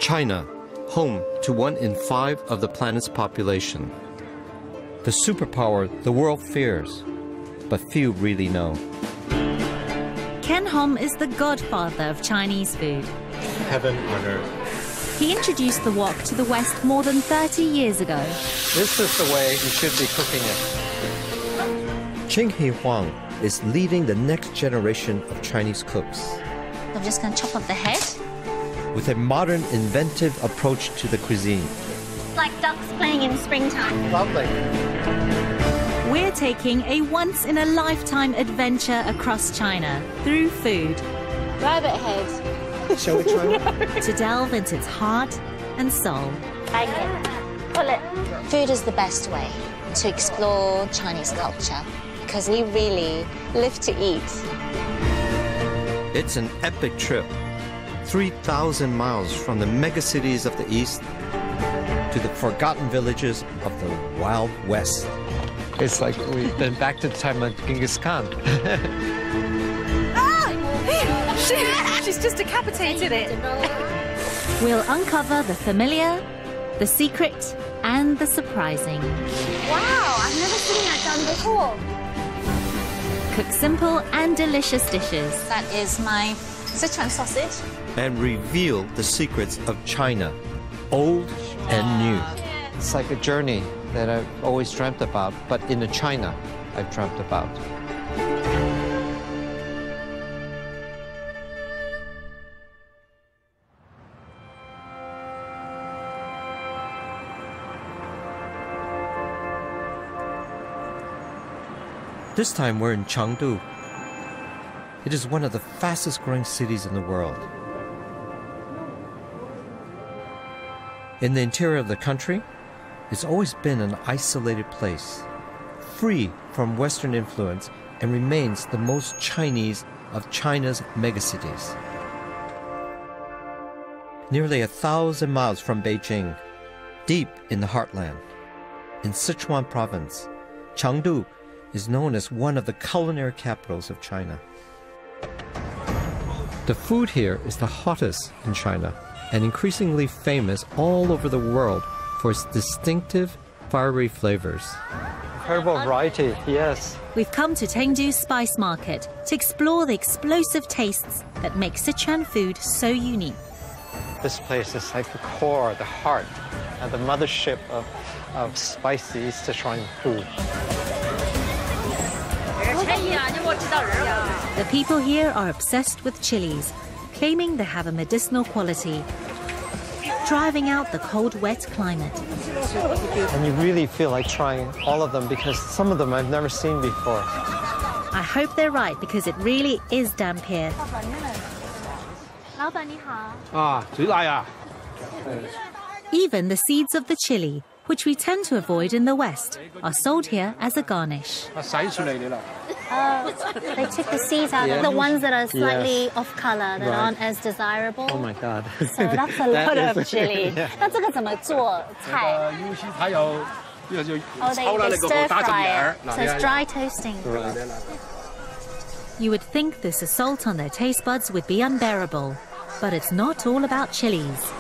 China, home to 1 in 5 of the planet's population. The superpower the world fears, but few really know. Ken Hom is the godfather of Chinese food. Heaven on earth. He introduced the wok to the West more than 30 years ago. This is the way you should be cooking it. Ching-He Huang is leading the next generation of Chinese cooks. I'm just going to chop off the head. With a modern, inventive approach to the cuisine. Like ducks playing in springtime. Lovely. We're taking a once-in-a-lifetime adventure across China through food. Rabbit head. Shall we try one? To delve into its heart and soul. Bang it. Pull it. Food is the best way to explore Chinese culture because we really live to eat. It's an epic trip. 3,000 miles from the megacities of the East to the forgotten villages of the Wild West. It's like we've been back to the time of Genghis Khan. She's just decapitated it. We'll uncover the familiar, the secret, and the surprising. Wow, I've never seen that done before. Cook simple and delicious dishes. That is my Sichuan sausage. And reveal the secrets of China, old and new. It's like a journey that I've always dreamt about, but in a China I've dreamt about. This time we're in Chengdu. It is one of the fastest growing cities in the world. In the interior of the country, it's always been an isolated place, free from Western influence, and remains the most Chinese of China's megacities. Nearly 1,000 miles from Beijing, deep in the heartland, in Sichuan province, Chengdu is known as one of the culinary capitals of China. The food here is the hottest in China and increasingly famous all over the world for its distinctive, fiery flavors. Incredible variety, yes. We've come to Chengdu Spice Market to explore the explosive tastes that make Sichuan food so unique. This place is like the core, the heart, and the mothership of spicy Sichuan food. The people here are obsessed with chilies, claiming they have a medicinal quality, driving out the cold, wet climate. And you really feel like trying all of them because some of them I've never seen before. I hope they're right because it really is damp here. Even the seeds of the chili, which we tend to avoid in the West, are sold here as a garnish. They took the seeds out, the ones that are slightly off color, that aren't as desirable. Oh my God. So that's a lot of chili. 那这个怎么做菜？ Oh, they stir fry it. So it's dry toasting. You would think this assault on their taste buds would be unbearable, but it's not all about chilies.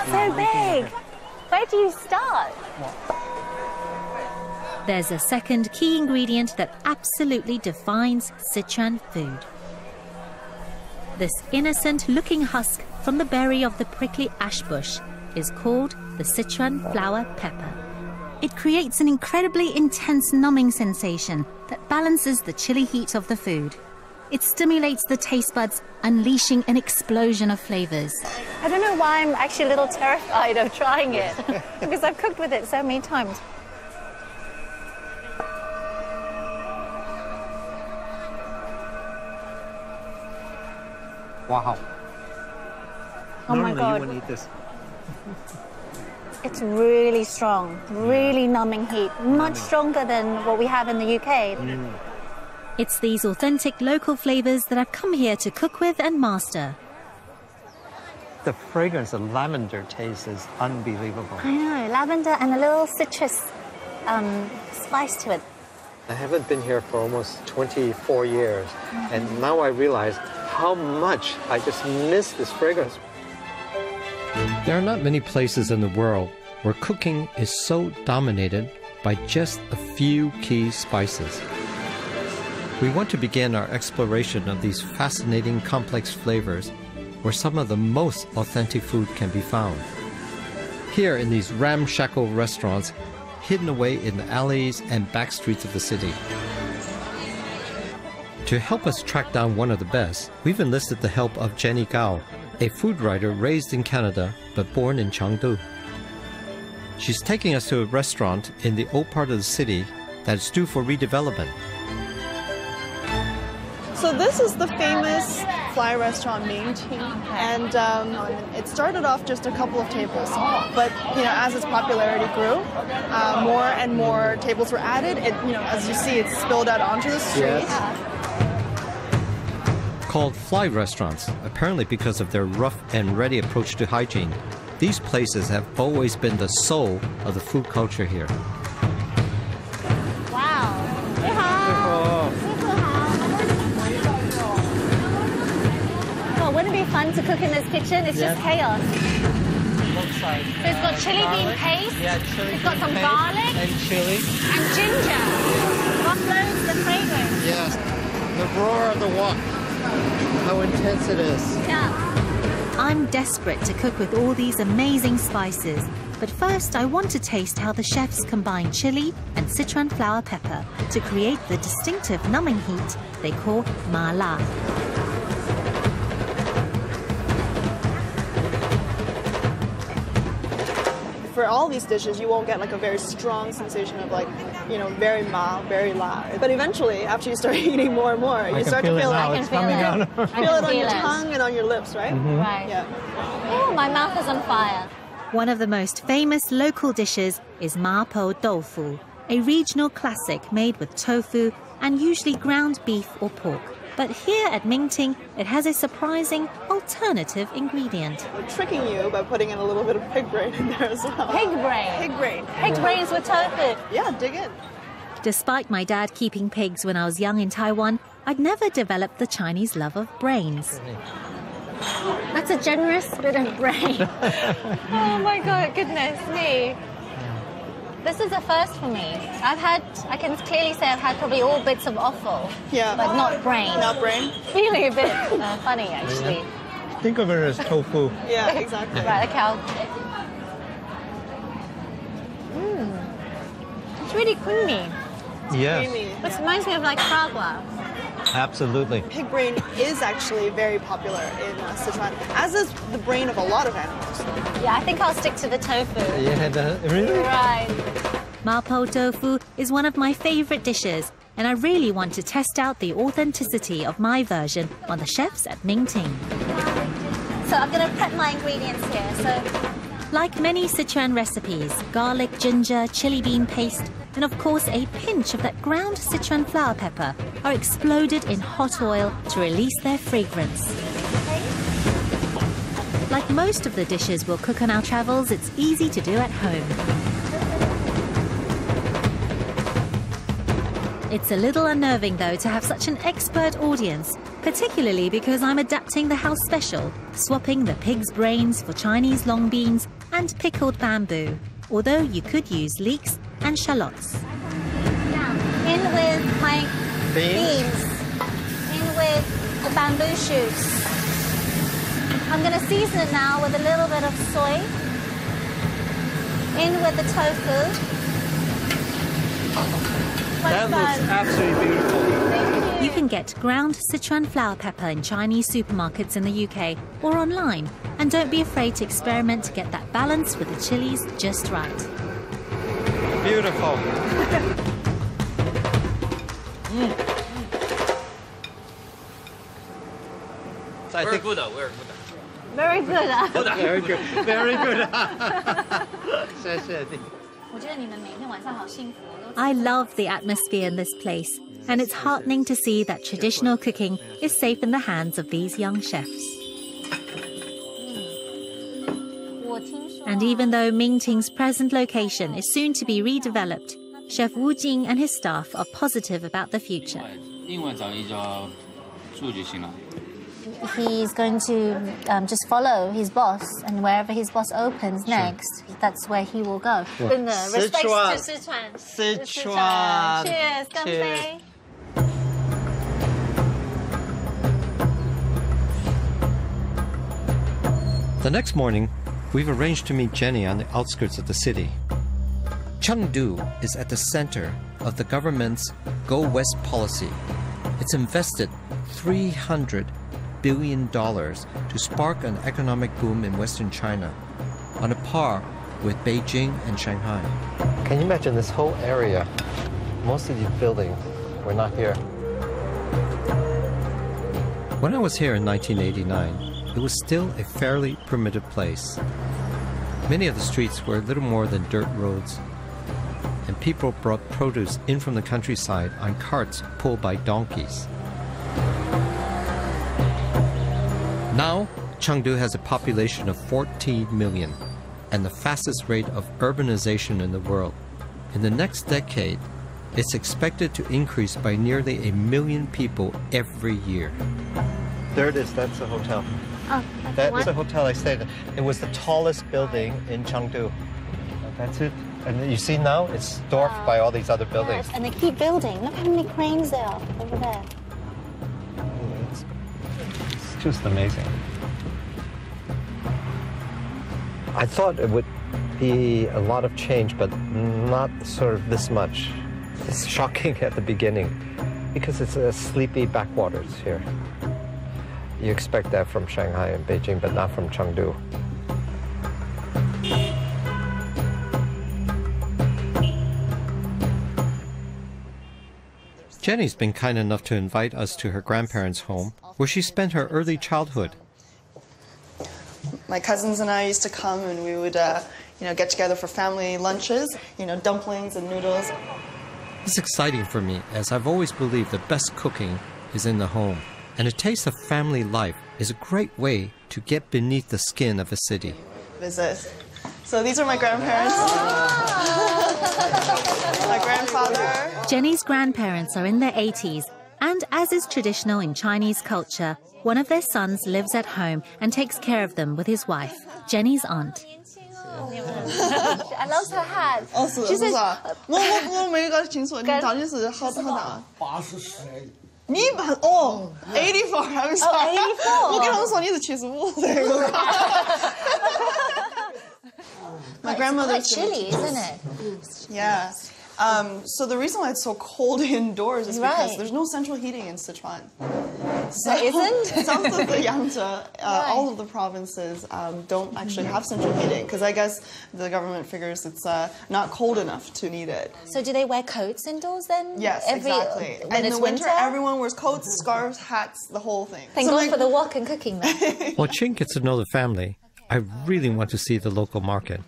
So big. Where do you start? There's a second key ingredient that absolutely defines Sichuan food. This innocent-looking husk from the berry of the prickly ash bush is called the Sichuan flower pepper. It creates an incredibly intense numbing sensation that balances the chili heat of the food. It stimulates the taste buds, unleashing an explosion of flavors. I don't know why I'm actually a little terrified of trying it because I've cooked with it so many times. Wow. Oh my God. You wouldn't eat this. It's really strong, really numbing heat, much stronger than what we have in the UK. It's these authentic local flavors that I've come here to cook with and master. The fragrance of lavender taste is unbelievable. I know, lavender and a little citrus spice to it. I haven't been here for almost 24 years, and now I realize how much I just miss this fragrance. There are not many places in the world where cooking is so dominated by just a few key spices. We want to begin our exploration of these fascinating complex flavors where some of the most authentic food can be found. Here in these ramshackle restaurants hidden away in the alleys and back streets of the city. To help us track down one of the best, we've enlisted the help of Jenny Gao, a food writer raised in Canada but born in Chengdu. She's taking us to a restaurant in the old part of the city that's due for redevelopment. So this is the famous fly restaurant Beijing, and it started off just a couple of tables, but as its popularity grew, more and more tables were added. It, as you see, it's spilled out onto the street. Yes. Called fly restaurants, apparently because of their rough and ready approach to hygiene. These places have always been the soul of the food culture here. Wow. Well, wouldn't it be fun to cook in this kitchen? It's just chaos. So it's got chili bean paste. Yeah, chili It's got some garlic and chili. and ginger. Buffalo's the fragrance. Yes, the roar of the wok. How intense it is. Yeah. I'm desperate to cook with all these amazing spices, but first I want to taste how the chefs combine chili and Sichuan flower pepper to create the distinctive numbing heat they call ma la. For all these dishes, you won't get like a very strong sensation of very mild, very loud. But eventually, after you start eating more and more, you start to feel it. I can feel it. Feel it on your tongue and on your lips, right? Mm-hmm. Right. Yeah. Oh, my mouth is on fire. One of the most famous local dishes is mapo tofu, a regional classic made with tofu and usually ground beef or pork. But here at Mingting, it has a surprising alternative ingredient. We're tricking you by putting in a little bit of pig brain in there as well. Pig brain. Pig brain. Pig brains with tofu. Yeah, dig in. Despite my dad keeping pigs when I was young in Taiwan, I'd never developed the Chinese love of brains. That's a generous bit of brain. Oh my God, goodness me. This is a first for me. I can clearly say I've had probably all bits of offal. Yeah. But not brain. Not brain? Feeling a bit funny, actually. Think of it as tofu. Yeah, exactly. Right, okay. It's really creamy. Yes, Creamy. It reminds me of like fragua. absolutely. Pig brain is actually very popular in Sichuan, as is the brain of a lot of animals. Yeah, I think I'll stick to the tofu. Yeah, really? Right. Mapo tofu is one of my favorite dishes, and I really want to test out the authenticity of my version on the chefs at Mingting. So I'm going to prep my ingredients here. So Like many Sichuan recipes, garlic, ginger, chili bean paste, and of course a pinch of that ground Sichuan flower pepper are exploded in hot oil to release their fragrance. Like most of the dishes we'll cook on our travels, it's easy to do at home. It's a little unnerving, though, to have such an expert audience, particularly because I'm adapting the house special, swapping the pig's brains for Chinese long beans and pickled bamboo, although you could use leeks and shallots. in with my Beans. in with the bamboo shoots. I'm going to season it now with a little bit of soy. In with the tofu. That looks absolutely beautiful. Thank You can get ground Sichuan flower pepper in Chinese supermarkets in the UK or online. And don't be afraid to experiment to get that balance with the chilies just right. Beautiful. So I think Very good. very good. Very good. 谢谢你。 我觉得你们每天晚上好幸福。 I love the atmosphere in this place, and it's heartening to see that traditional cooking is safe in the hands of these young chefs. 我听说 And even though Mingting's present location is soon to be redeveloped, Chef Wu Jing and his staff are positive about the future. 另外找一家住就行了。he's going to just follow his boss, and wherever his boss opens next, that's where he will go. Respects to Sichuan. Sichuan. Cheers, Cheers. Ganfei. The next morning, we've arranged to meet Jenny on the outskirts of the city. Chengdu is at the center of the government's Go West policy. It's invested $300 billion to spark an economic boom in Western China, on a par with Beijing and Shanghai. Can you imagine this whole area? Most of these buildings were not here. When I was here in 1989, it was still a fairly primitive place. Many of the streets were little more than dirt roads, and people brought produce in from the countryside on carts pulled by donkeys. Now, Chengdu has a population of 14 million and the fastest rate of urbanization in the world. In the next decade, it's expected to increase by nearly 1 million people every year. There it is, that's a hotel. Oh, That's a hotel I stayed in. It was the tallest building in Chengdu. That's it. And you see now, it's dwarfed by all these other buildings. Yes, and they keep building. Look how many cranes there are over there. It's just amazing. I thought it would be a lot of change, but not sort of this much. It's shocking at the beginning because it's a sleepy backwaters here. You expect that from Shanghai and Beijing, but not from Chengdu. Jenny's been kind enough to invite us to her grandparents' home, where she spent her early childhood. My cousins and I used to come, and we would, get together for family lunches. Dumplings and noodles. It's exciting for me, as I've always believed the best cooking is in the home, and a taste of family life is a great way to get beneath the skin of a city. Visit. So these are my grandparents. My grandfather. Jenny's grandparents are in their 80s, and as is traditional in Chinese culture, one of their sons lives at home and takes care of them with his wife, Jenny's aunt. I love her hat. 哦，是是啊，我没搞清楚，你到底是好大？80。你哦，84，I'm sorry，我跟他们说你是75岁。My grandmother. It's quite chilly, isn't it? Yeah. So the reason why it's so cold indoors is because there's no central heating in Sichuan. So there isn't? South of the Yangtze, all of the provinces don't actually have central heating because I guess the government figures it's not cold enough to need it. So do they wear coats indoors then? Yes, exactly. When in it's the winter, everyone wears coats, scarves, hats, the whole thing. Thank God for the walk and cooking then. While Ching gets to know the family, I really want to see the local market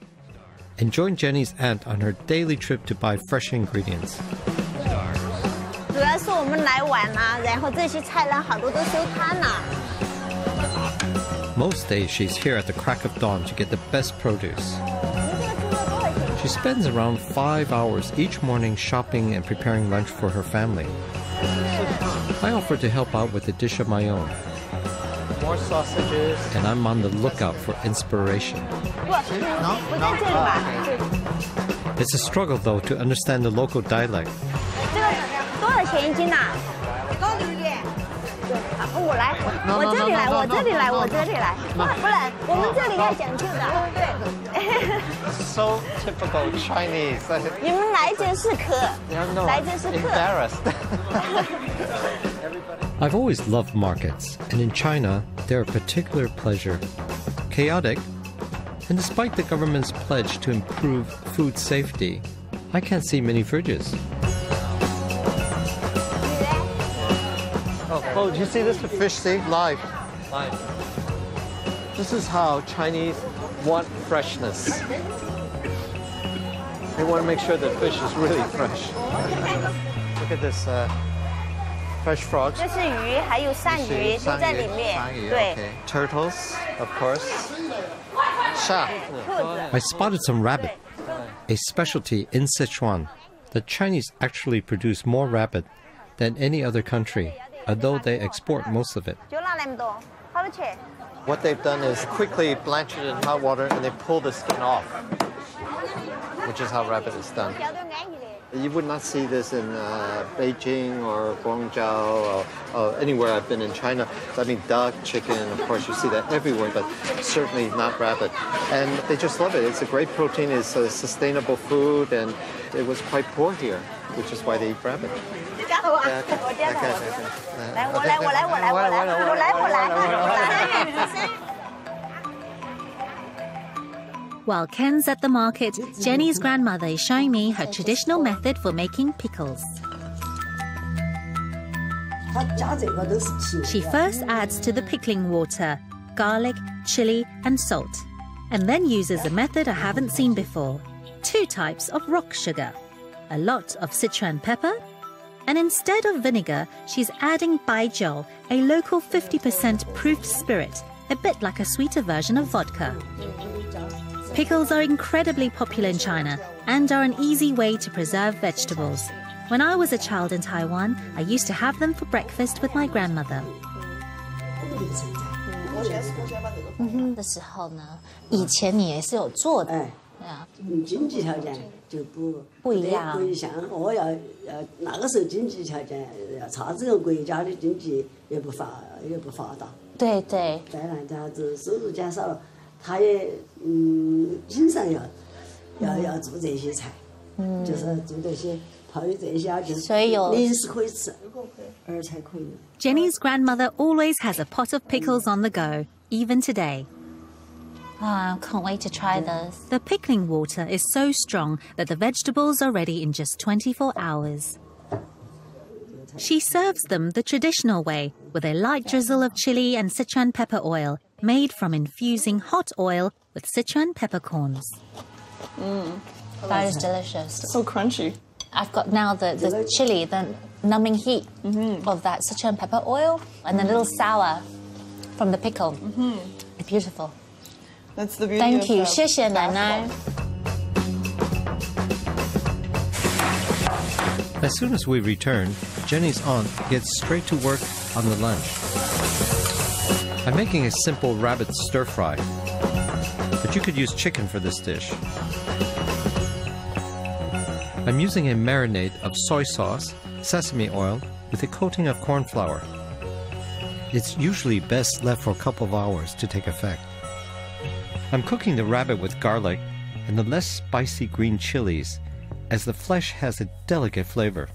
and join Jenny's aunt on her daily trip to buy fresh ingredients. 主要是我们来晚了，然后这些菜呢，好多都收摊了。 Most days she's here at the crack of dawn to get the best produce. She spends around 5 hours each morning shopping and preparing lunch for her family. I offer to help out with a dish of my own. More sausages. And I'm on the lookout for inspiration. It's a struggle, though, to understand the local dialect. 多少钱一斤呐？我来，我这里来，我这里来，我这里来。不然我们这里要讲究的，对。 So typical Chinese. 你们来者是客，来者是客。 Embarrassed. I've always loved markets, and in China, they're a particular pleasure. Chaotic, and despite the government's pledge to improve food safety, I can't see many fridges. Oh, did you see this fish? See, live. This is how Chinese want freshness. They want to make sure the fish is really fresh. Look at this fresh frogs. 这是鱼，还有鳝鱼都在里面。对。 Turtles, of course. Shark. I spotted some rabbit, a specialty in Sichuan. The Chinese actually produce more rabbit than any other country, although they export most of it. What they've done is quickly blanch it in hot water and they pull the skin off, which is how rabbit is done. You would not see this in Beijing or Guangzhou or anywhere I've been in China. I mean, duck, chicken, of course, you see that everywhere, but certainly not rabbit. And they just love it. It's a great protein, it's a sustainable food, and it was quite poor here, which is why they eat rabbit. While Ken's at the market, Jenny's grandmother is showing me her traditional method for making pickles. She first adds to the pickling water garlic, chili and salt, and then uses a method I haven't seen before. 2 types of rock sugar, a lot of Sichuan pepper, and instead of vinegar, she's adding baijiu, a local 50% proof spirit, a bit like a sweeter version of vodka. Pickles are incredibly popular in China and are an easy way to preserve vegetables. When I was a child in Taiwan, I used to have them for breakfast with my grandmother. 的时候呢，以前你也是有做的，对啊，经济条件就不一样，我要那个时候经济条件要差，这个国家的经济也不发达，对对，再然这样子收入减少了，他也经常要做这些菜，就是做这些泡的这些，就是零食可以吃，儿才可以。Jenny's grandmother always has a pot of pickles on the go, even today. I can't wait to try those. The pickling water is so strong that the vegetables are ready in just 24 hours. She serves them the traditional way, with a light drizzle of chili and Sichuan pepper oil, made from infusing hot oil with Sichuan peppercorns. That is delicious. So crunchy. I've got now the chili, the numbing heat of that Sichuan pepper oil, and the little sour from the pickle. Beautiful. That's the beauty. Thank you. Of 谢谢奶奶. As soon as we return, Jenny's aunt gets straight to work on the lunch. I'm making a simple rabbit stir-fry, but you could use chicken for this dish. I'm using a marinade of soy sauce, sesame oil, with a coating of corn flour. It's usually best left for a couple of hours to take effect. I'm cooking the rabbit with garlic and the less spicy green chilies, as the flesh has a delicate flavor.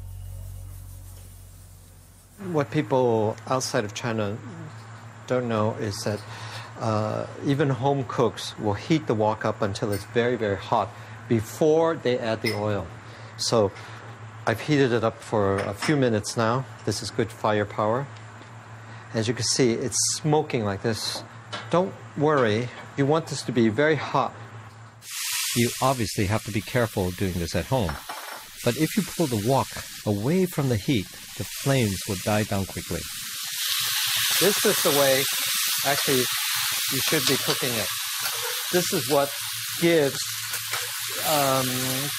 What people outside of China don't know is that even home cooks will heat the wok up until it's very, very hot before they add the oil. So I've heated it up for a few minutes now. This is good firepower. As you can see, it's smoking like this. Don't worry, you want this to be very hot. You obviously have to be careful doing this at home. But if you pull the wok away from the heat, the flames will die down quickly. This is the way, actually, you should be cooking it. This is what gives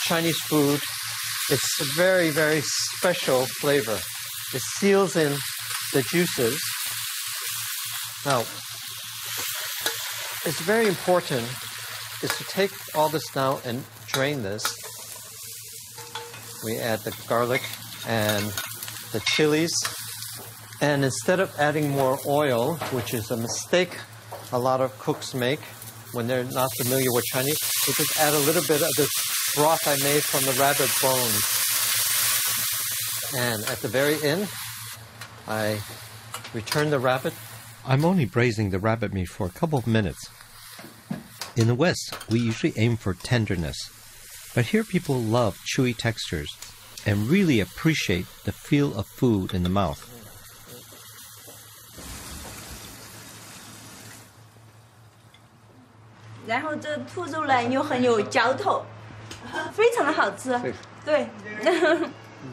Chinese food its very, very special flavor. It seals in the juices. Now, it's very important is to take all this now and drain this. We add the garlic and the chilies. And instead of adding more oil, which is a mistake a lot of cooks make when they're not familiar with Chinese, we just add a little bit of this broth I made from the rabbit bones. And at the very end, I return the rabbit. I'm only braising the rabbit meat for a couple of minutes. In the West, we usually aim for tenderness, but here people love chewy textures and really appreciate the feel of food in the mouth.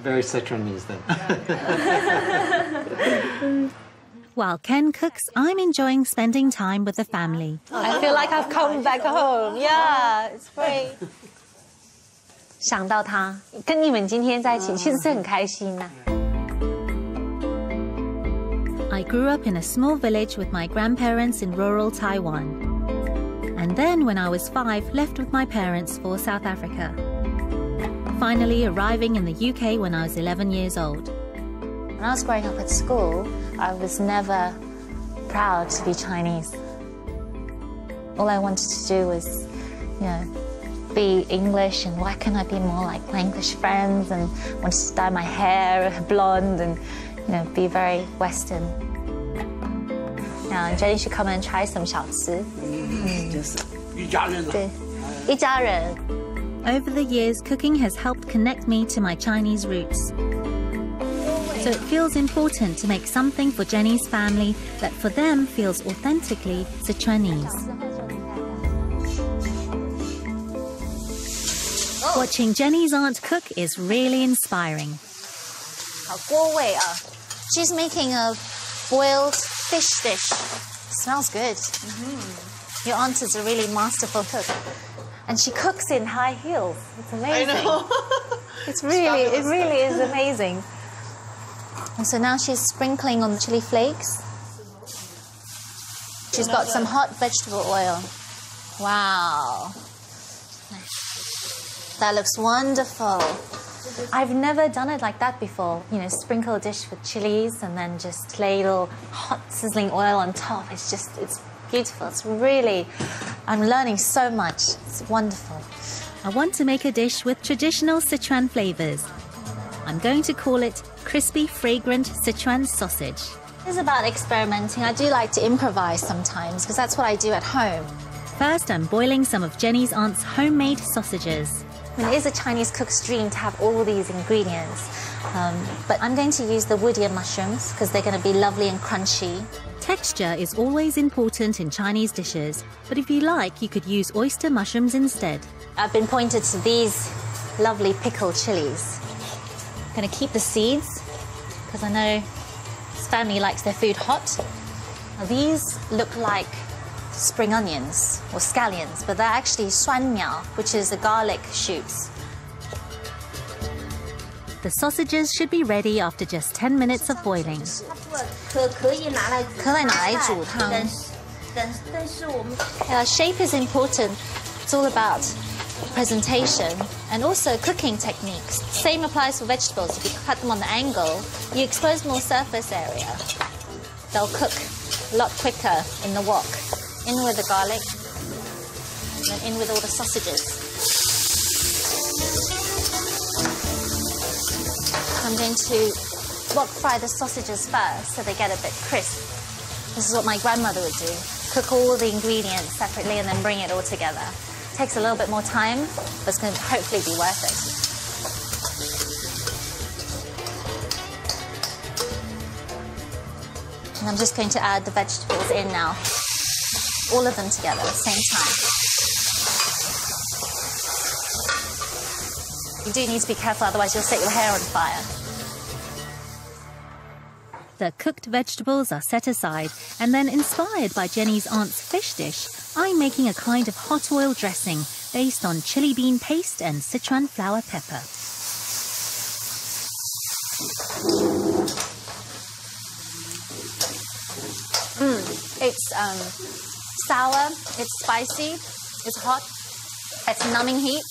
Very Sichuanese then. While Ken cooks, I'm enjoying spending time with the family. I feel like I've come back home. Yeah, it's great. 想到他，跟你们今天在一起，其实是很开心呐。I I grew up in a small village with my grandparents in rural Taiwan. And then when I was 5, left with my parents for South Africa. Finally arriving in the UK when I was 11 years old. When I was growing up at school, I was never proud to be Chinese. All I wanted to do was, be English, and why can't I be more like my English friends, and wanted to dye my hair blonde and, be very Western. Now, Jenny should come and try some 小吃. 一家人。对，一家人。 Over the years, cooking has helped connect me to my Chinese roots. So it feels important to make something for Jenny's family that for them feels authentically Sichuanese. Watching Jenny's aunt cook is really inspiring. 好锅味啊. She's making a boiled fish dish. Smells good. Your aunt is a really masterful cook. And she cooks in high heels. It's amazing. I know. It really is amazing. And so now she's sprinkling on the chili flakes. She's got some hot vegetable oil. Wow. That looks wonderful. I've never done it like that before. Sprinkle a dish with chilies and then just ladle hot sizzling oil on top. It's beautiful. It's really, I'm learning so much. It's wonderful. I want to make a dish with traditional Sichuan flavors. I'm going to call it crispy, fragrant Sichuan sausage. It's about experimenting. I do like to improvise sometimes because that's what I do at home. First, I'm boiling some of Jenny's aunt's homemade sausages. It is a Chinese cook's dream to have all these ingredients. But I'm going to use the woodier mushrooms because they're going to be lovely and crunchy. Texture is always important in Chinese dishes, but if you like, you could use oyster mushrooms instead. I've been pointed to these lovely pickled chilies. I'm going to keep the seeds because I know this family likes their food hot. Now, these look like spring onions or scallions, but they're actually suan miao, which is the garlic shoots. The sausages should be ready after just 10 minutes of boiling. 可以拿来煮汤. Shape is important. It's all about presentation and also cooking techniques. Same applies for vegetables. If you cut them on the angle, you expose more surface area. They'll cook a lot quicker in the wok. In with the garlic, and then in with all the sausages. I'm going to wok fry the sausages first so they get a bit crisp. This is what my grandmother would do. Cook all the ingredients separately and then bring it all together. It takes a little bit more time, but it's going to hopefully be worth it. And I'm just going to add the vegetables in now. All of them together at the same time. You do need to be careful, otherwise you'll set your hair on fire. The cooked vegetables are set aside, and then inspired by Jenny's aunt's fish dish, I'm making a kind of hot oil dressing based on chili bean paste and Sichuan flower pepper. It's sour, it's spicy, it's hot, it's numbing heat.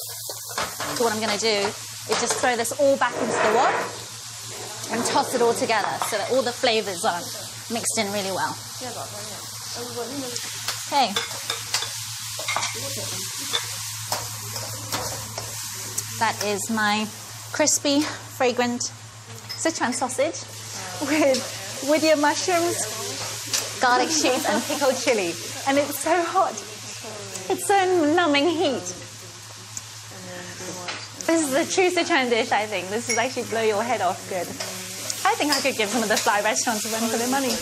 So what I'm going to do is just throw this all back into the wok and toss it all together so that all the flavors are mixed in really well. Okay. That is my crispy, fragrant Sichuan sausage with woodier mushrooms, garlic shoots and pickled chili. And it's so hot. It's so numbing heat. This is a true Sichuan dish, I think. This is actually blow your head off good. I think I could give some of the fly restaurants a run for their money.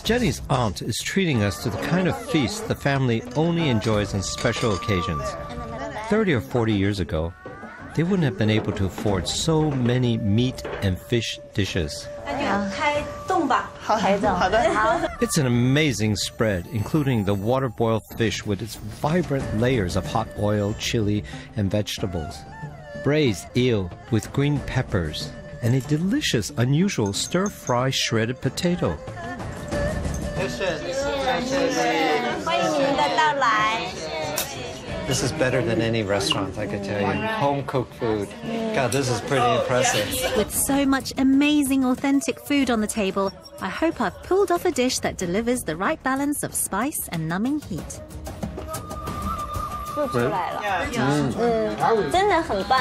Jenny's aunt is treating us to the kind of feast the family only enjoys on special occasions. 30 or 40 years ago, they wouldn't have been able to afford so many meat and fish dishes. It's an amazing spread, including the water-boiled fish with its vibrant layers of hot oil, chili, and vegetables. Braised eel with green peppers, and a delicious, unusual stir-fry shredded potato. This is better than any restaurant, I could tell you. Home-cooked food. God, this is pretty impressive. With so much amazing, authentic food on the table, I hope I've pulled off a dish that delivers the right balance of spice and numbing heat. 做出来了，真的很棒，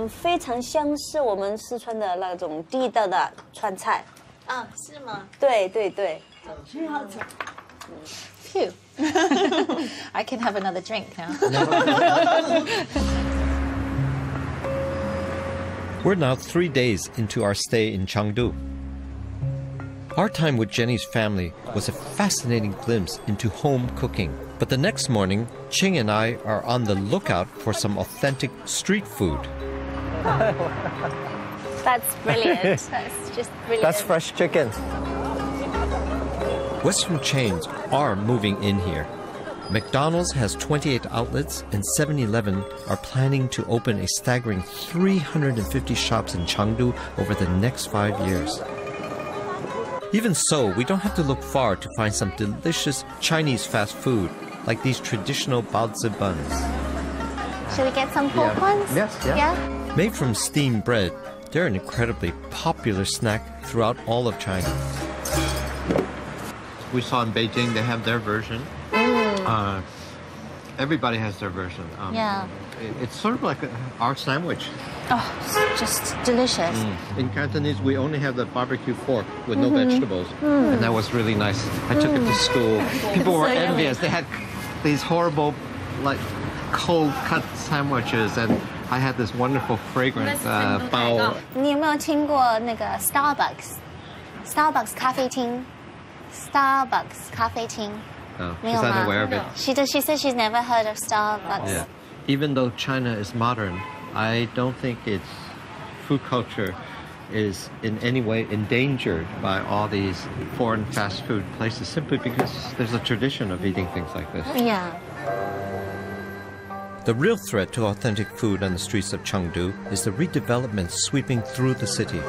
非常相似我们四川的那种地道的川菜。啊，是吗？对对对。Phew. I can have another drink now. We're now 3 days into our stay in Chengdu. Our time with Jenny's family was a fascinating glimpse into home cooking. But the next morning, Ching and I are on the lookout for some authentic street food. That's brilliant. That's just brilliant. That's fresh chicken. Western chains are moving in here. McDonald's has 28 outlets, and 7-Eleven are planning to open a staggering 350 shops in Chengdu over the next 5 years. Even so, we don't have to look far to find some delicious Chinese fast food, like these traditional baozi buns. Should we get some pork ones? Yes, yeah. Yeah? Made from steamed bread, they're an incredibly popular snack throughout all of China. We saw in Beijing, they have their version. Everybody has their version. Yeah. It's sort of like our sandwich. Oh, it's just delicious. In Cantonese, we only have the barbecue pork with no vegetables. And that was really nice. I took it to school. People were envious. They had these horrible, like, cold-cut sandwiches, and I had this wonderful fragrant bao. 你有没有听过那个 Starbucks 咖啡厅 ？Starbucks 咖啡厅。 No, she's unaware of it. She said she's never heard of Starbucks. Yeah. Even though China is modern, I don't think its food culture is in any way endangered by all these foreign fast food places, simply because there's a tradition of eating things like this. Yeah. The real threat to authentic food on the streets of Chengdu is the redevelopment sweeping through the city.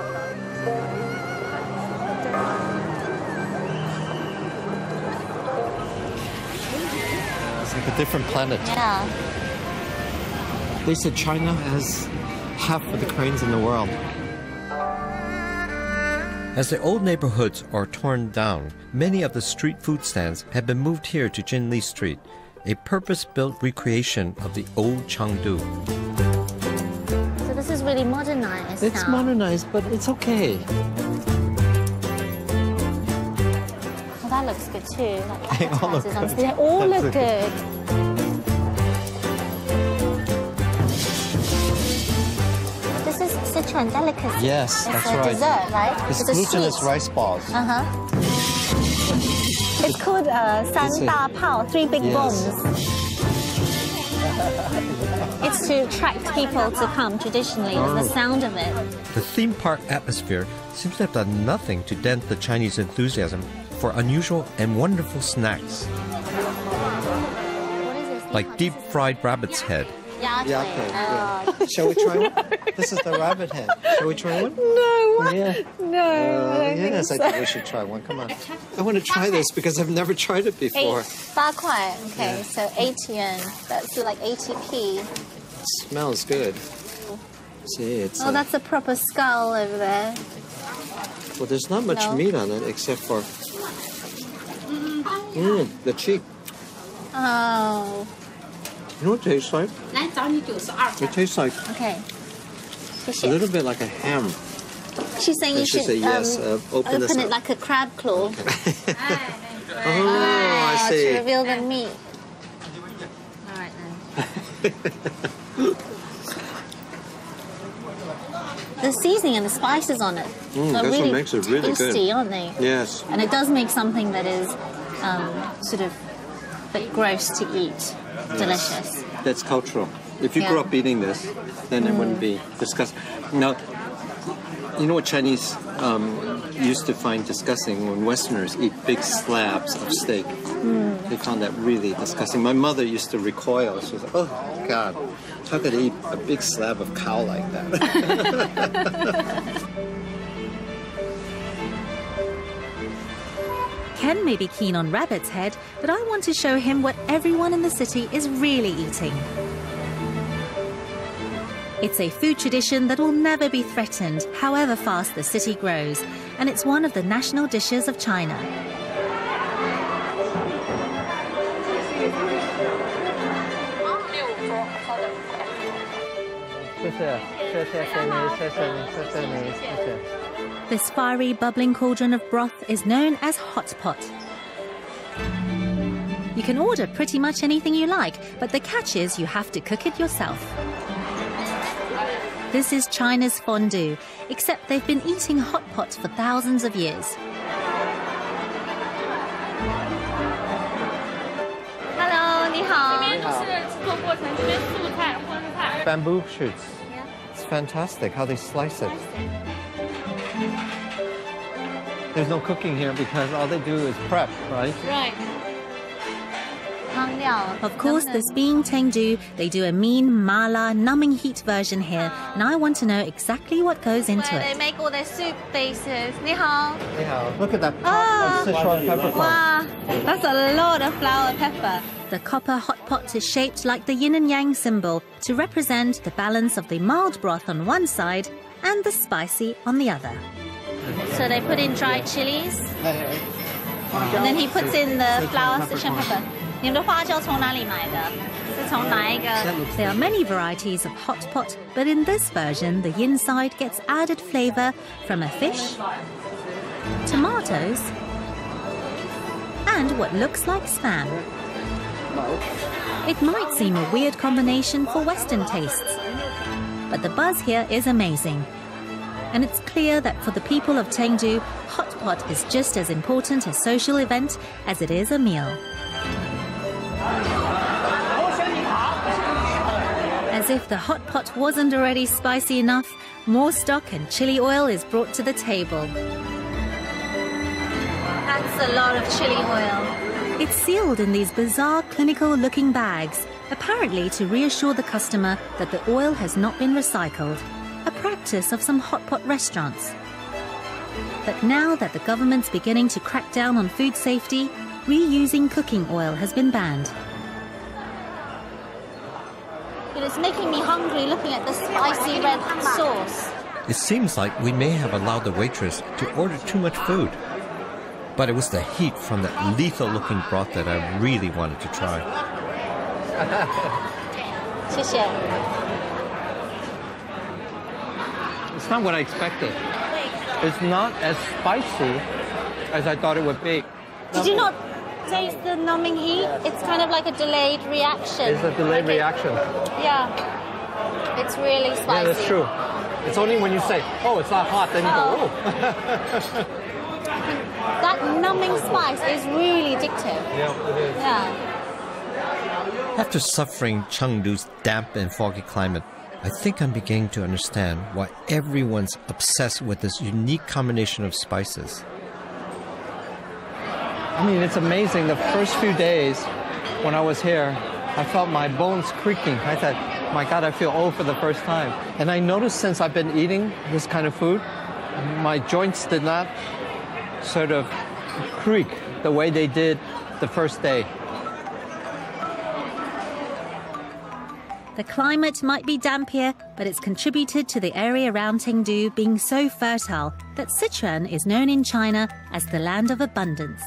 It's like a different planet. Yeah. They said China has half of the cranes in the world. As the old neighborhoods are torn down, many of the street food stands have been moved here to Jinli Street, a purpose-built recreation of the old Chengdu. So this is really modernized It's now. modernized, but it's okay. Well, that looks good too. Like They all look advertises on- good. They all That's look okay. good. This is Sichuan delicacy. Yes, it's that's a right. dessert, right? It's a glutinous sweet. rice balls. It's called 三大炮, 3 big Yes. bombs. It's to attract people to come traditionally with the sound of it. The theme park atmosphere seems to have done nothing to dent the Chinese enthusiasm for unusual and wonderful snacks, What is this? like deep-fried rabbit's head. Yate. Shall we try one? This is the rabbit head. Shall we try one? No. Yeah. No. Yes, I think we should try one. Come on. I want to try this because I've never tried it before. 8块. Okay, so 80 yuan. That's like 80p. It smells good. See, it's Oh, that's a proper skull over there. well, there's not much No. meat on it except for the cheek. Oh. You know what it tastes like? It tastes like Okay. a little bit like a ham. She's saying you She should said yes. Open this it up. like a crab claw. Oh, I To see. reveal the meat. All right then. The seasoning and the spices on it are that's what really makes it really good. tasty, aren't they? Yes. And it does make something that is sort of a bit gross to eat delicious. That's cultural. If you grew Yeah. up eating this, then it wouldn't be disgusting. Now, you know what Chinese used to find disgusting when Westerners eat big slabs of steak. They found that really disgusting. My mother used to recoil. She was like, "Oh God, How could they eat a big slab of cow like that? Ken may be keen on rabbit's head, but I want to show him what everyone in the city is really eating. It's a food tradition that will never be threatened, however fast the city grows, and it's one of the national dishes of China. This fiery, bubbling cauldron of broth is known as hot pot. You can order pretty much anything you like, but the catch is you have to cook it yourself. This is China's fondue, except they've been eating hot pot for thousands of years. Hello, 你好. Bamboo shoots. It's fantastic how they slice it. There's no cooking here because all they do is prep, right? Right. Of course, this being Chengdu, they do a mean mala numbing heat version here, and I want to know exactly what goes into Where it. they make all their soup bases. 你好. Look at that pot of Sichuan peppercorn. Wow, that's a lot of flower pepper. The copper hot pot is shaped like the yin and yang symbol to represent the balance of the mild broth on one side and the spicy on the other. So they put in dried chilies, and then he puts in the flower Sichuan pepper. 你们的花椒从哪里买的？是从哪一个？ There are many varieties of hot pot, but in this version, the yin side gets added flavor from a fish, tomatoes, and what looks like spam. It might seem a weird combination for Western tastes, but the buzz here is amazing. And it's clear that for the people of Chengdu, hot pot is just as important a social event as it is a meal. As if the hot pot wasn't already spicy enough, more stock and chili oil is brought to the table. That's a lot of chili oil. It's sealed in these bizarre clinical-looking bags, apparently to reassure the customer that the oil has not been recycled, a practice of some hot pot restaurants. But now that the government's beginning to crack down on food safety, reusing cooking oil has been banned. It's making me hungry looking at the spicy red sauce. It seems like we may have allowed the waitress to order too much food. But it was the heat from that lethal-looking broth that I really wanted to try. 谢谢. It's not what I expected. It's not as spicy as I thought it would be. Did you not taste the numbing heat? It's kind of like a delayed reaction. It's a delayed reaction. Yeah. It's really spicy. Yeah, that's true. It's only when you say, oh, it's not hot, then you go, oh. That numbing spice is really addictive. Yeah, it is. Yeah. After suffering Chengdu's damp and foggy climate, I think I'm beginning to understand why everyone's obsessed with this unique combination of spices. I mean, it's amazing. The first few days when I was here, I felt my bones creaking. I thought, my God, I feel old for the first time. And I noticed since I've been eating this kind of food, my joints did not sort of creak the way they did the first day. The climate might be damp here, but it's contributed to the area around Chengdu being so fertile that Sichuan is known in China as the land of abundance.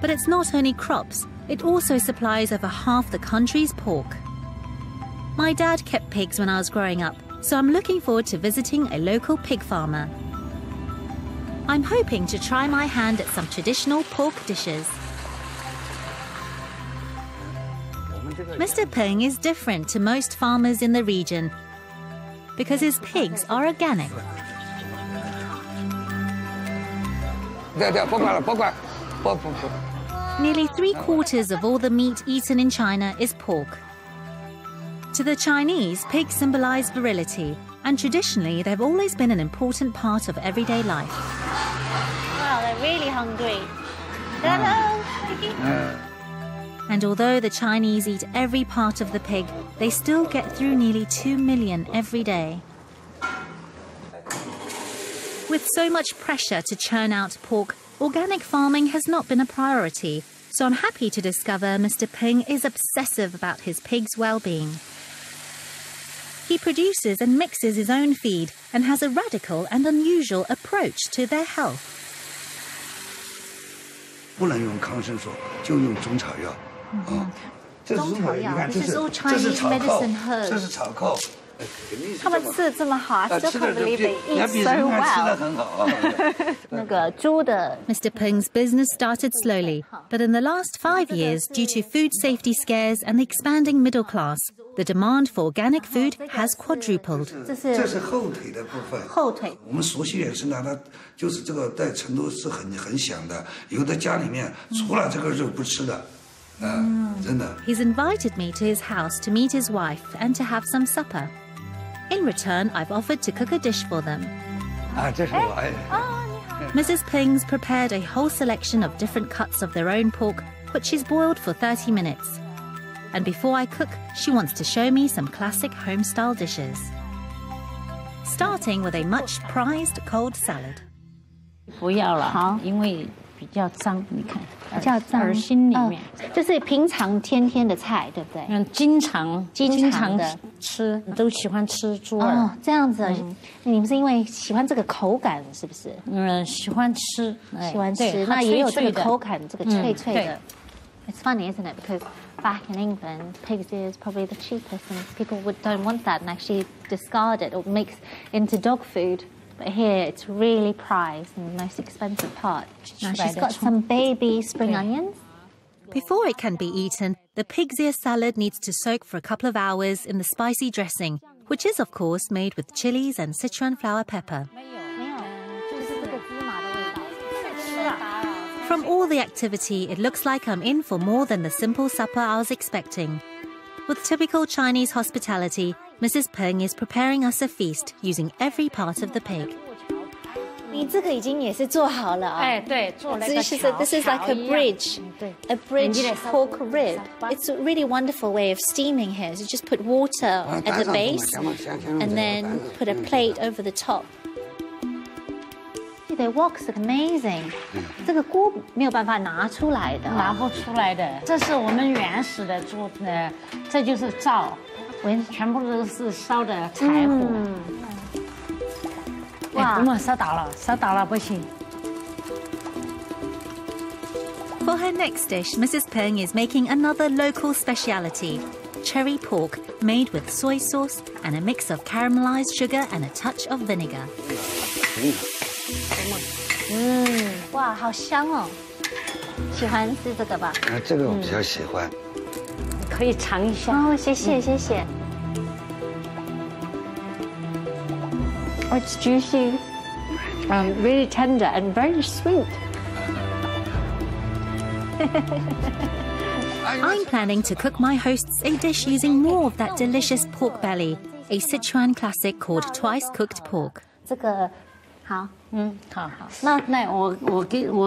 But it's not only crops, it also supplies over half the country's pork. My dad kept pigs when I was growing up, so I'm looking forward to visiting a local pig farmer. I'm hoping to try my hand at some traditional pork dishes. Mr. Peng is different to most farmers in the region because his pigs are organic. Nearly 3/4 of all the meat eaten in China is pork. To the Chinese, pigs symbolize virility, and traditionally they've always been an important part of everyday life. Wow, they're really hungry. Hello. And although the Chinese eat every part of the pig, they still get through nearly 2 million every day. With so much pressure to churn out pork, organic farming has not been a priority, so I'm happy to discover Mr. Peng is obsessive about his pigs' well-being. He produces and mixes his own feed and has a radical and unusual approach to their health. 不能用抗生素，就用中草药。这是中草药，你看，这是草寇，这是草寇。他们吃的这么好 I still can't believe they eat so well. 那个猪的 Mr. Peng's business started slowly, but in the last 5 years, due to food safety scares and the expanding middle class, the demand for organic food has quadrupled. 这是后腿的部分。后腿。我们熟悉也是呢，它就是这个在成都是很响的，有的家里面除了这个肉不吃的。真的。He's invited me to his house to meet his wife and to have some supper. In return, I've offered to cook a dish for them. 这是我哎。Mrs. Peng's prepared a whole selection of different cuts of their own pork, which is boiled for 30 minutes. And before I cook, she wants to show me some classic home-style dishes. Starting with a much prized cold salad. 不要了，好，因为比较脏，你看，比较脏，耳心里面，就是平常天天的菜，对不对？经常的吃，都喜欢吃猪耳。哦，这样子，你们是因为喜欢这个口感，是不是？喜欢吃，喜欢吃，那也有这个口感，这个脆脆的。It's funny, isn't it? Because back in England, pigs is probably the cheapest, and people don't want that and actually discard it or mix into dog food. But here it's really prized and the most expensive part. Now she's got some baby spring onions. Before it can be eaten, the pig's ear salad needs to soak for a couple of hours in the spicy dressing, which is of course made with chilies and Sichuan flower pepper. From all the activity, it looks like I'm in for more than the simple supper I was expecting. With typical Chinese hospitality, Mrs. Peng is preparing us a feast using every part of the pig. 你这个已经也是做好了啊？哎，对，做了一个桥。This is like a bridge, a bridge pork rib. It's a really wonderful way of steaming here. So just put water at the base, and then put a plate over the top. The wok's amazing. 这个锅没有办法拿出来的，拿不出来的。这是我们原始的做的，这就是灶，全部都是烧的柴火。哇，不能烧倒了不行。For her next dish, Mrs. Peng is making another local speciality, cherry pork made with soy sauce and a mix of caramelized sugar and a touch of vinegar. 哇，好香哦！喜欢吃这个吧？这个我比较喜欢。可以尝一下。哦，谢谢谢谢。Oh, it's juicy, really tender and very sweet. I'm planning to cook my hosts a dish using more of that delicious pork belly, a Sichuan classic called twice-cooked pork. 这个好，好。那我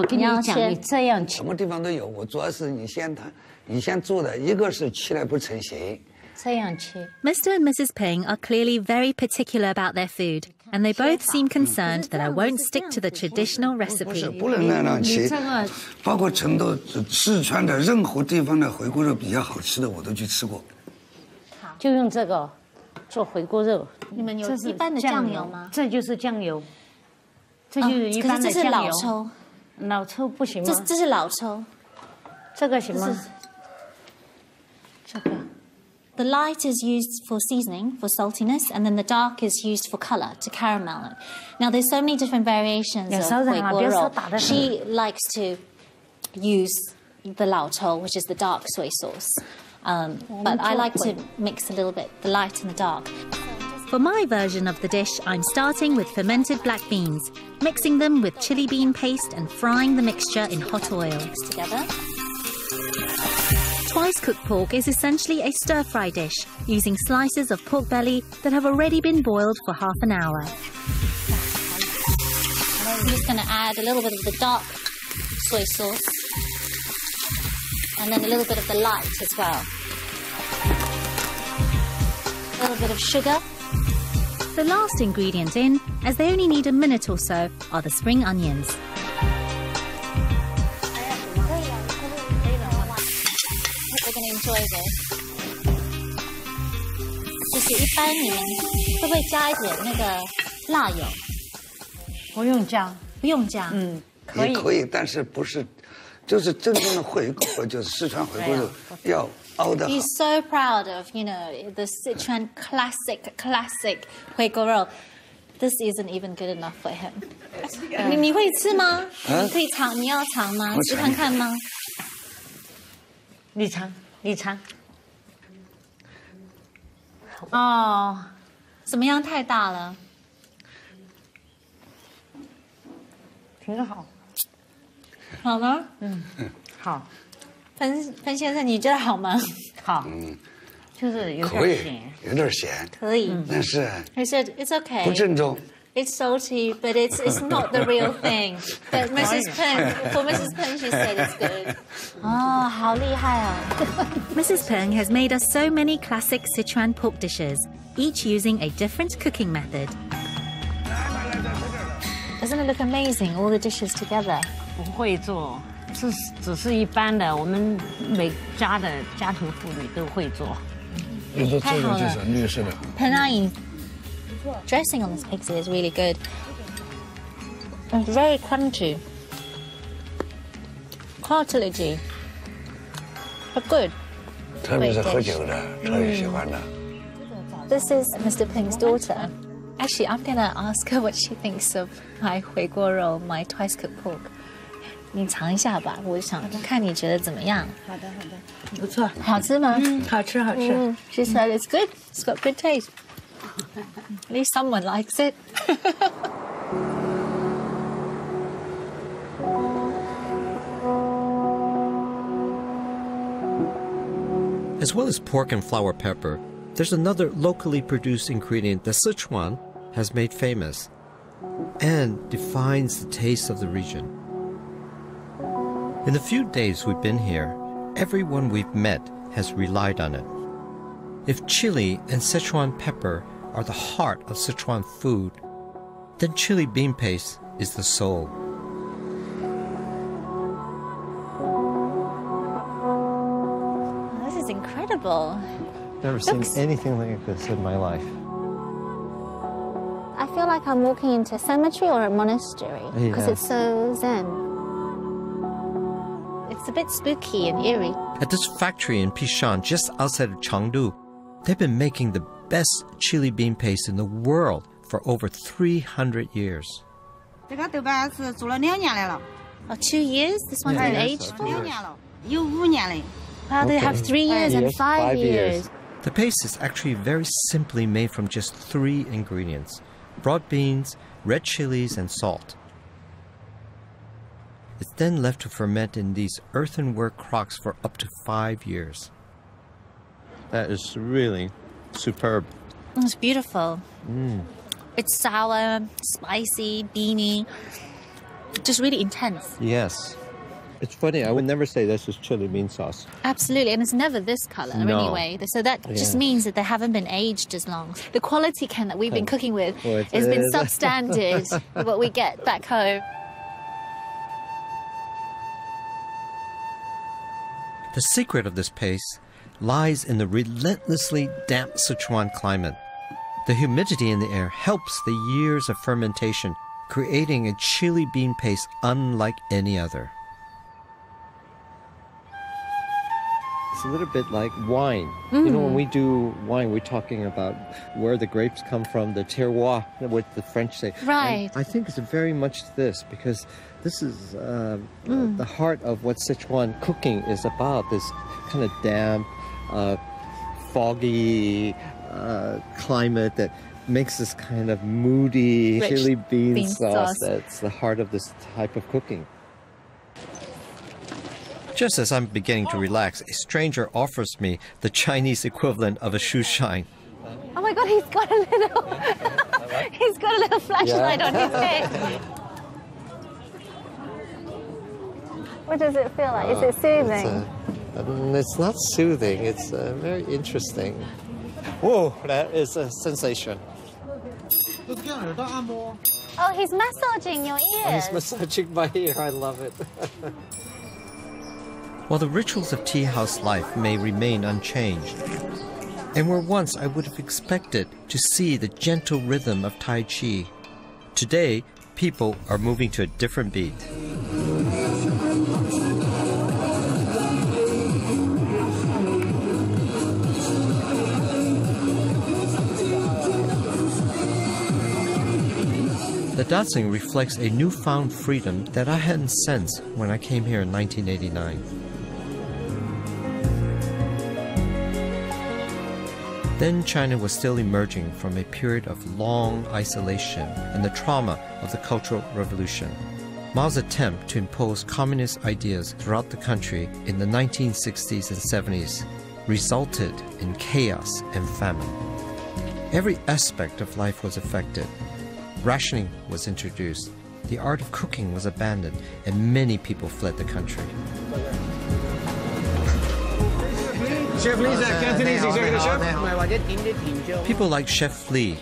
跟你讲，你这样什么地方都有。我主要是你先做的，一个是吃来不成形。这样吃。Mr. and Mrs. Peng are clearly very particular about their food, and they both seem concerned that I won't stick to the traditional recipe. 不能那样切。包括成都、四川的任何地方的回锅肉比较好吃的，我都去吃过。就用这个做回锅肉。你们有一般的酱油吗？这就是酱油。这就是一般的酱油。可是这是老抽。老抽不行吗？这是老抽。这个行吗？这个。The light is used for seasoning, for saltiness, and then the dark is used for color, to caramel it. Now, there's so many different variations of hui guo rou. She likes to use the lao chou, which is the dark soy sauce. But I like to mix a little bit, the light and the dark. For my version of the dish, I'm starting with fermented black beans, mixing them with chili bean paste and frying the mixture in hot oil. Mix together. Twice-cooked pork is essentially a stir-fry dish, using slices of pork belly that have already been boiled for half an hour. I'm just going to add a little bit of the dark soy sauce. And then a little bit of the light as well. A little bit of sugar. The last ingredient in, as they only need a minute or so, are the spring onions. We're going to enjoy this. 就是一般你们会不会加一点那个辣油？不用加，不用加。可以。也可以，但是不是，就是真正的回锅，就是四川回锅肉要熬得好。 He's so proud of, you know, the Sichuan classic 回锅肉。This isn't even good enough for him. 你会吃吗？你可以尝，你要尝吗？吃看看吗？你尝，你尝。哦，怎么样？太大了。挺好。好吗？好。潘先生，你觉得好吗？好。就是有可以点咸。有点咸。可以。但是。He said it's okay. 不正宗。 It's salty, but it's not the real thing. But for Mrs. Peng, she said it's good. 哦，好厉害啊！ Mrs. Peng has made us so many classic Sichuan pork dishes, each using a different cooking method. Doesn't it look amazing, all the dishes together? 不会做，只是一般的，我们每家的家庭妇女都会做。你说这个就是绿色的。彭阿姨 dressing on this pixie is really good. It's very crunchy, cartilagey, but good. 特别是喝酒的，特别喜欢的。 This is Mr. Peng's daughter. Actually, I'm gonna ask her what she thinks of my 回锅肉, my twice cooked pork. 你尝一下吧，我想看你觉得怎么样。好的，好的，不错。好吃吗？好吃，好吃。She said it's good. It's got good taste. At least someone likes it. As well as pork and flower pepper, there's another locally produced ingredient that Sichuan has made famous and defines the taste of the region. In the few days we've been here, everyone we've met has relied on it. If chili and Sichuan pepper are the heart of Sichuan food, then chili bean paste is the soul. This is incredible. Never seen anything like this in my life. I feel like I'm walking into a cemetery or a monastery because it's so zen. It's a bit spooky and eerie. At this factory in Pishan, just outside of Chengdu, they've been making the best chili bean paste in the world for over 300 years. Oh, 2 years? This one's been aged for? Wow, they have 3 years and 5 years. The paste is actually very simply made from just 3 ingredients: broad beans, red chilies, and salt. It's then left to ferment in these earthenware crocks for up to 5 years. That is really superb. It's beautiful. It's sour, spicy, beany, just really intense. Yes. It's funny, I would never say this is chili bean sauce. Absolutely, and it's never this color anyway. So that just means that they haven't been aged as long. The quality can that we've been cooking with has been substandard what we get back home. The secret of this paste lies in the relentlessly damp Sichuan climate. The humidity in the air helps the years of fermentation, creating a chili bean paste unlike any other. It's a little bit like wine. You know, when we do wine, we're talking about where the grapes come from, the terroir, what the French say. Right. And I think it's very much this, because this is the heart of what Sichuan cooking is about, this kind of damp, foggy climate that makes this kind of moody Rich chili bean sauce. sauce. That's the heart of this type of cooking. Just as I'm beginning to relax, a stranger offers me the Chinese equivalent of a shoe shine. Oh my God, he's got a little flashlight on his head. What does it feel like? Is it soothing? And it's not soothing, it's very interesting. Whoa, that is a sensation. Oh, he's massaging your ears. He's massaging my ear, I love it. While the rituals of tea house life may remain unchanged, and where once I would have expected to see the gentle rhythm of Tai Chi, today people are moving to a different beat. The dancing reflects a newfound freedom that I hadn't sensed when I came here in 1989. Then China was still emerging from a period of long isolation and the trauma of the Cultural Revolution. Mao's attempt to impose communist ideas throughout the country in the 1960s and 70s resulted in chaos and famine. Every aspect of life was affected. Rationing was introduced, the art of cooking was abandoned, and many people fled the country. People like Chef Li.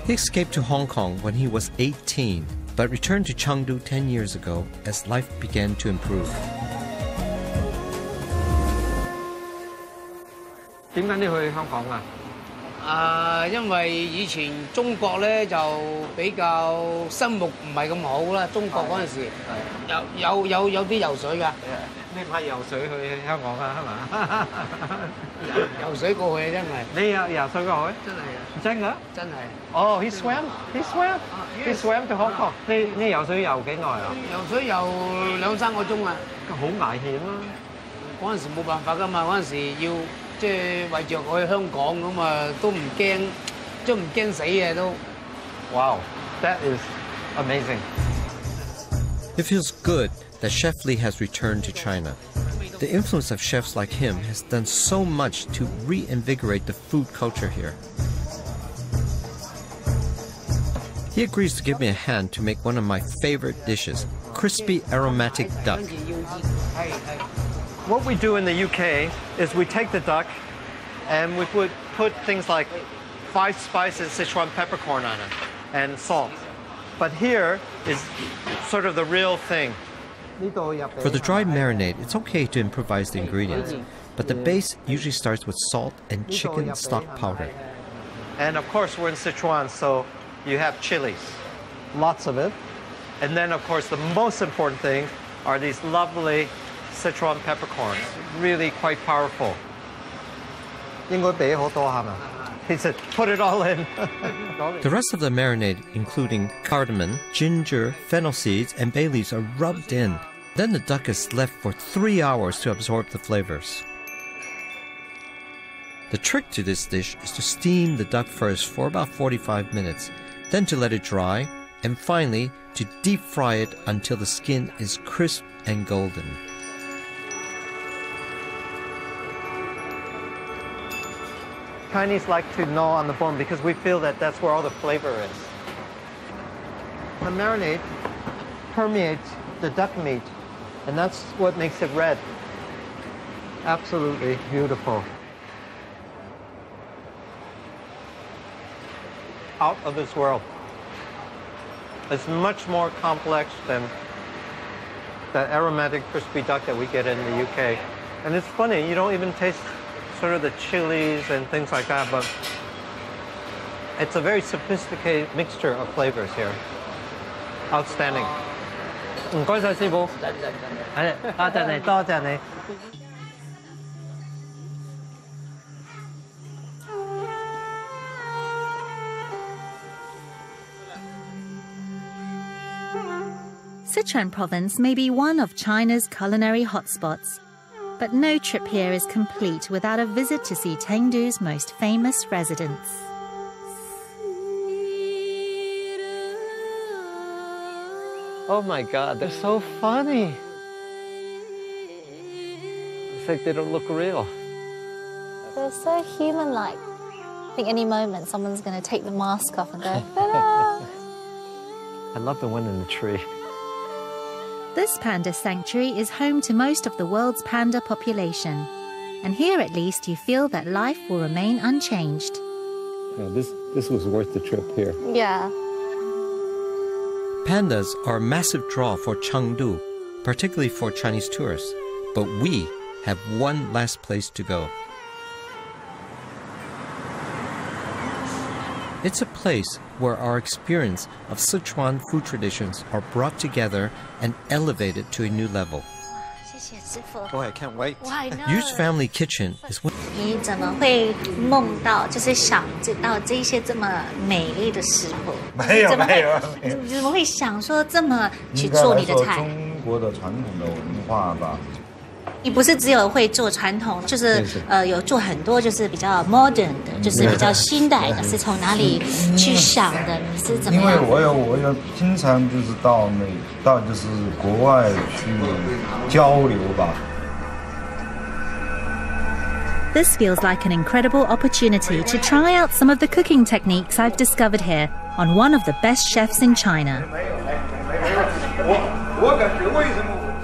He escaped to Hong Kong when he was 18, but returned to Chengdu 10 years ago as life began to improve. 點解你去香港啊？因為以前中國咧就比較生目唔係咁好啦，中國嗰陣時有啲游水㗎。你唔係游水去香港啊？係嘛？游水過去真係。你游水過去？真係啊！真㗎？真係。哦 ，he swam to Hong Kong。你游水游幾耐啊？游水游2-3個鐘啊。好危險啊！嗰陣時冇辦法㗎嘛，嗰陣時要。 即係為著我去香港咁啊，都唔驚，都唔驚死嘅都。Wow, that is amazing. It feels good that Chef Li has returned to China. The influence of chefs like him has done so much to reinvigorate the food culture here. He agrees to give me a hand to make one of my favorite dishes, crispy aromatic duck. What we do in the UK is we take the duck and we put things like 5 spices Sichuan peppercorn on it and salt. But here is sort of the real thing. For the dried marinade, it's okay to improvise the ingredients, but the base usually starts with salt and chicken stock powder. And of course we're in Sichuan, so you have chilies, lots of it. And then of course the most important thing are these lovely Sichuan peppercorns, really quite powerful. He said, put it all in. The rest of the marinade, including cardamom, ginger, fennel seeds, and bay leaves, are rubbed in. Then the duck is left for 3 hours to absorb the flavors. The trick to this dish is to steam the duck first for about 45 minutes, then to let it dry, and finally to deep fry it until the skin is crisp and golden. Chinese like to gnaw on the bone because we feel that that's where all the flavor is. The marinade permeates the duck meat, and that's what makes it red. Absolutely beautiful. Out of this world. It's much more complex than that aromatic crispy duck that we get in the UK. And it's funny, you don't even taste sort of the chilies and things like that, but it's a very sophisticated mixture of flavors here. Outstanding. 唔該晒師傅。多謝你，多謝你。Sichuan province may be one of China's culinary hotspots, but no trip here is complete without a visit to see Chengdu's most famous residents. Oh my God, they're so funny. It's like they don't look real. They're so human-like. I think any moment someone's going to take the mask off and go, ta-da! I love the one in the tree. This panda sanctuary is home to most of the world's panda population. And here at least you feel that life will remain unchanged. Yeah, this was worth the trip here. Yeah. Pandas are a massive draw for Chengdu, particularly for Chinese tourists. But we have one last place to go. It's a place where our experience of Sichuan food traditions are brought together and elevated to a new level. Oh, I can't wait. Yu's family kitchen is one. 你怎么会梦到，就是想到这些这么美丽的食谱？没有。你怎么会想说这么去做你的菜？中国的传统的文化吧。你不是只有会做传统，就是有做很多就是比较 modern 的，就是比较新代的，是从哪里去想的？你是怎么样？因为我有经常就是到就是国外去交流吧。This feels like an incredible opportunity to try out some of the cooking techniques I've discovered here on one of the best chefs in China.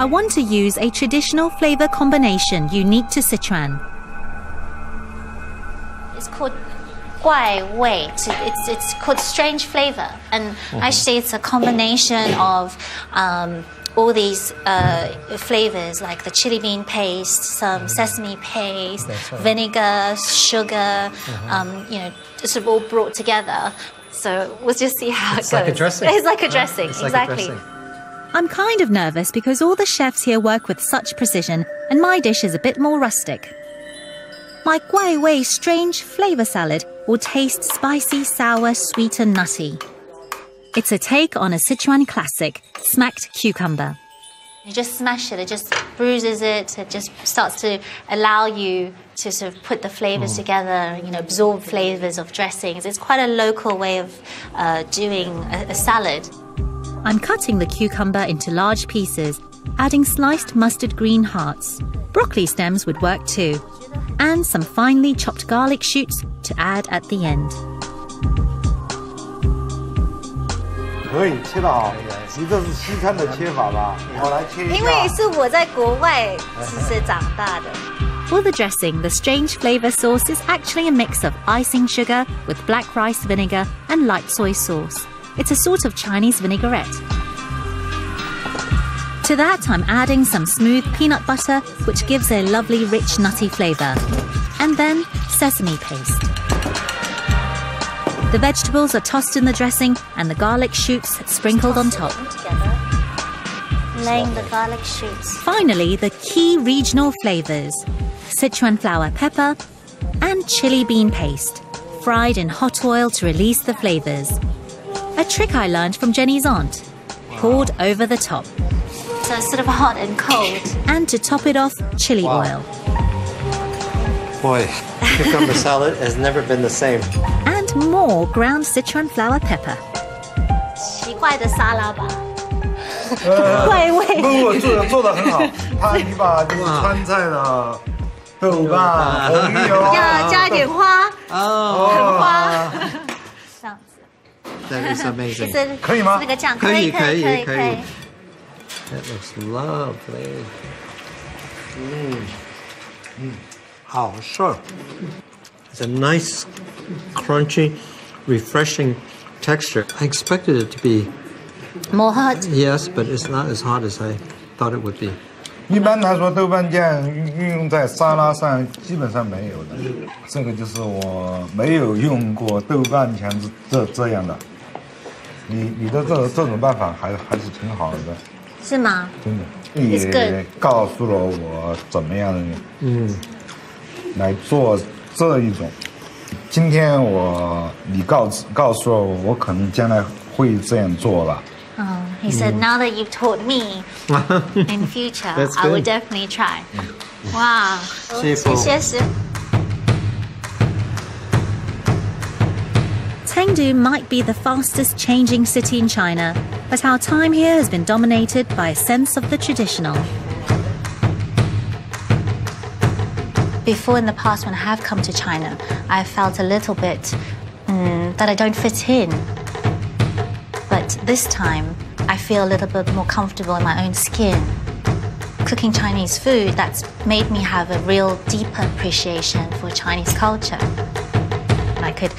I want to use a traditional flavor combination unique to Sichuan. It's called 怪味. It's called strange flavor, and actually it's a combination of all these flavors, like the chili bean paste, some sesame paste, vinegar, sugar, sort of all brought together. So we'll just see how it goes. It's like a dressing. It's like a dressing, exactly. I'm kind of nervous because all the chefs here work with such precision, and my dish is a bit more rustic. My Guai Wei strange flavor salad will taste spicy, sour, sweet and nutty. It's a take on a Sichuan classic, smacked cucumber. You just smash it, it just bruises it, it just starts to allow you to sort of put the flavors together, absorb flavors of dressings. It's quite a local way of doing a salad. I'm cutting the cucumber into large pieces, adding sliced mustard green hearts. Broccoli stems would work too, and some finely chopped garlic shoots to add at the end. 可以切得好，你这是西餐的切法吧？我来切一下。因为是我在国外是长大的。For the dressing, the strange flavor sauce is actually a mix of icing sugar with black rice vinegar and light soy sauce. It's a sort of Chinese vinaigrette. To that, I'm adding some smooth peanut butter, which gives a lovely rich nutty flavor. And then sesame paste. The vegetables are tossed in the dressing and the garlic shoots sprinkled on top. Laying the garlic shoots. Finally, the key regional flavors. Sichuan flower pepper and chili bean paste, fried in hot oil to release the flavors. A trick I learned from Jenny's aunt. Poured over the top. So it's sort of hot and cold. And to top it off, chili oil. Boy, cucumber salad has never been the same. And more ground Sichuan flower pepper. 奇怪的沙拉吧。怪味。不，做得很好。你把就是川菜的豆瓣、红油要加一点花，很花。这样子。That is amazing. 可以吗？那个酱可以。 That looks lovely. Oh, sure. It's a nice, crunchy, refreshing texture. I expected it to be more hot. Yes, but it's not as hot as I thought it would be. 一般来说，豆瓣酱运用在沙拉上基本上没有的。这个就是我没有用过豆瓣酱这样的。你的这种办法还是挺好的。是吗？真的，也告诉了我怎么样来做这一种。今天你告诉了我，我可能将来会这样做了。He said, now that you've taught me, in future, I will definitely try. Wow. 谢谢师傅。 Chengdu might be the fastest changing city in China, but our time here has been dominated by a sense of the traditional. Before in the past, when I have come to China, I felt a little bit that I don't fit in. But this time, I feel a little bit more comfortable in my own skin. Cooking Chinese food, that's made me have a real deeper appreciation for Chinese culture. And I could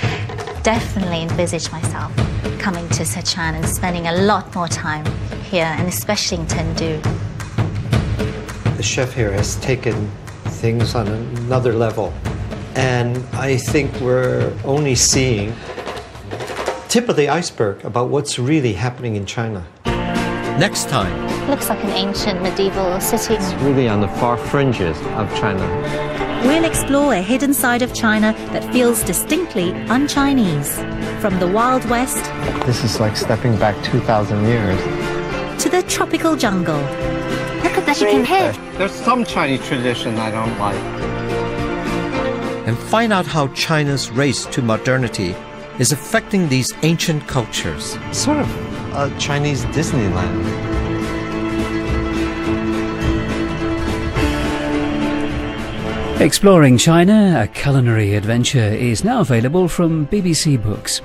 definitely envisage myself coming to Sichuan and spending a lot more time here, and especially in Chengdu. The chef here has taken things on another level, and I think we're only seeing tip of the iceberg about what's really happening in China. Next time. Looks like an ancient medieval city. It's really on the far fringes of China. We'll explore a hidden side of China that feels distinctly un-Chinese. From the Wild West... This is like stepping back 2,000 years. ...to the tropical jungle. Look at the chicken head. There's some Chinese tradition I don't like. And find out how China's race to modernity is affecting these ancient cultures. Sort of a Chinese Disneyland. Exploring China, a culinary adventure, is now available from BBC Books.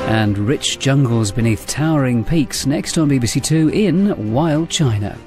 And rich jungles beneath towering peaks next on BBC Two in Wild China.